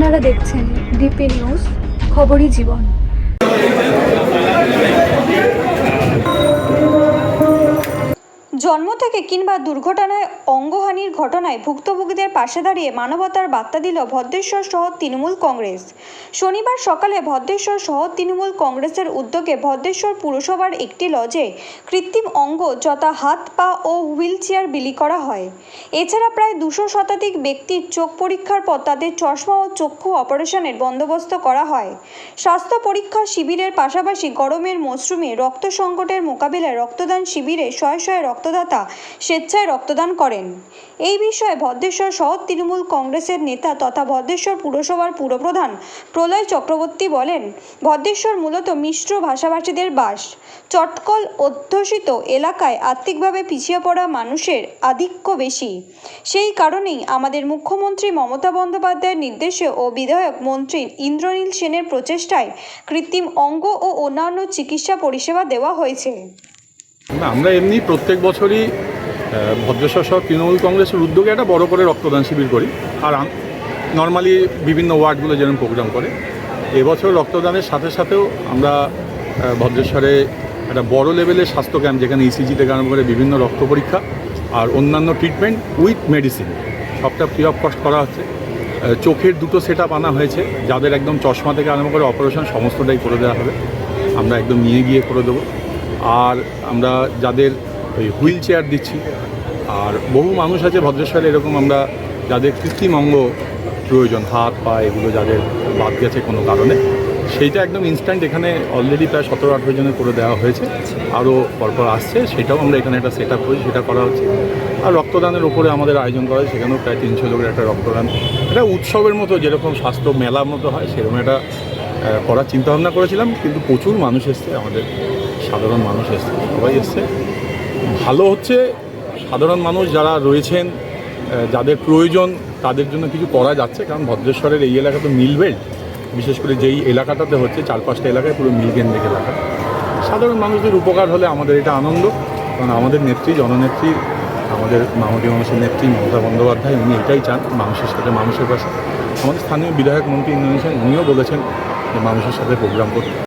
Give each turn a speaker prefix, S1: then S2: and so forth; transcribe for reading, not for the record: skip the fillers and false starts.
S1: আপনারা দেখছেন DP news, খবরই জীবন।
S2: জন্ম থেকে কিংবা দুর্ঘটনায় অঙ্গহানির ঘটনায় ভুক্তভোগীদের পাশে দাঁড়িয়ে মানবতার বার্তা দিল ভদ্রেশ্বর শহর তৃণমূল কংগ্রেস। শনিবার সকালে ভদ্রেশ্বর শহর তৃণমূল কংগ্রেসের উদ্যোগে ভদ্রেশ্বর পুরসভার একটি লজে কৃত্রিম অঙ্গ যথা হাত, পা ও হুইল চেয়ার বিলি করা হয়। এছাড়া প্রায় 200 শতাধিক ব্যক্তির চোখ পরীক্ষার পর তাদের চশমা ও চক্ষু অপারেশনের বন্দোবস্ত করা হয়। স্বাস্থ্য পরীক্ষা শিবিরের পাশাপাশি গরমের মরশুমে রক্ত সংকটের মোকাবিলায় রক্তদান শিবিরে শয়ে শয়ে রক্তদাতা স্বেচ্ছায় রক্তদান করেন। এই বিষয়ে ভদ্রেশ্বর শহর তৃণমূল কংগ্রেসের নেতা তথা ভদ্রেশ্বর পুরসভার পুরপ্রধান প্রলয় চক্রবর্তী বলেন, ভদ্রেশ্বর মূলত মিশ্র ভাষাভাষীদের বাস। চটকল অধ্যুষিত এলাকায় আর্থিকভাবে পিছিয়ে পড়া মানুষের আধিক্য বেশি। সেই কারণেই আমাদের মুখ্যমন্ত্রী মমতা বন্দ্যোপাধ্যায়ের নির্দেশে ও বিধায়ক মন্ত্রী ইন্দ্রনীল সেনের প্রচেষ্টায় কৃত্রিম অঙ্গ ও অন্যান্য চিকিৎসা পরিষেবা দেওয়া হয়েছে।
S3: আমরা এমনি প্রত্যেক বছরই ভদ্রেশ্বর শহর তৃণমূল কংগ্রেসের উদ্যোগে একটা বড় করে রক্তদান শিবির করি, আর নর্মালি বিভিন্ন ওয়ার্ডগুলো যেরকম প্রোগ্রাম করে। এবছর রক্তদানের সাথে সাথেও আমরা ভদ্রেশ্বরে একটা বড় লেভেলের স্বাস্থ্য ক্যাম্প, যেখানে ইসিজি থেকে আরম্ভ করে বিভিন্ন রক্ত পরীক্ষা আর অন্যান্য ট্রিটমেন্ট উইথ মেডিসিন সবটা ফ্রি অফ কস্ট করা হচ্ছে। চোখের 2টো সেট আপ আনা হয়েছে, যাদের একদম চশমা থেকে আরম্ভ করে অপারেশন সমস্তটাই করে দেওয়া হবে, আমরা একদম নিয়ে গিয়ে করে দেবো। আর আমরা যাদের ওই হুইল চেয়ার দিচ্ছি, আর বহু মানুষ আছে ভদ্রেশ্বরে এরকম আমরা যাদের কৃত্রিম অঙ্গ প্রয়োজন, হাত পা এগুলো যাদের বাদ গেছে কোনো কারণে, সেইটা একদম ইনস্ট্যান্ট এখানে অলরেডি প্রায় 17-18 জনের করে দেওয়া হয়েছে, আরও পরপর আসছে। সেটাও আমরা এখানে একটা সেট আপ করেছি, সেটা করা হচ্ছে। আর রক্তদানের ওপরে আমাদের আয়োজন করা হয়, সেখানেও প্রায় 300 লোকের একটা রক্তদান, এটা উৎসবের মতো যেরকম স্বাস্থ্য মেলার মতো হয় সেরকম একটা করার চিন্তাভাবনা করেছিলাম। কিন্তু প্রচুর মানুষ এসছে, আমাদের সাধারণ মানুষ এসছে, সবাই এসছে, ভালো হচ্ছে। সাধারণ মানুষ যারা রয়েছেন, যাদের প্রয়োজন, তাদের জন্য কিছু করা যাচ্ছে। কারণ ভদ্রেশ্বরের এই এলাকা তো মিল বেল্ট, বিশেষ করে যেই এলাকাটাতে হচ্ছে 4-5টা এলাকায় পুরো মিল কেন্দ্রিক এলাকা। সাধারণ মানুষদের উপকার হলে আমাদের এটা আনন্দ। কারণ আমাদের নেত্রী, জননেত্রী, আমাদের মামাটি মানুষের নেত্রী মমতা বন্দ্যোপাধ্যায়, উনি এটাই চান, মানুষের সাথে মানুষের পাশে। আমাদের স্থানীয় বিধায়ক মন্ত্রী ইন্দ্রনীল সেন, উনিও বলেছেন যে মানুষের সাথে প্রোগ্রাম করতে।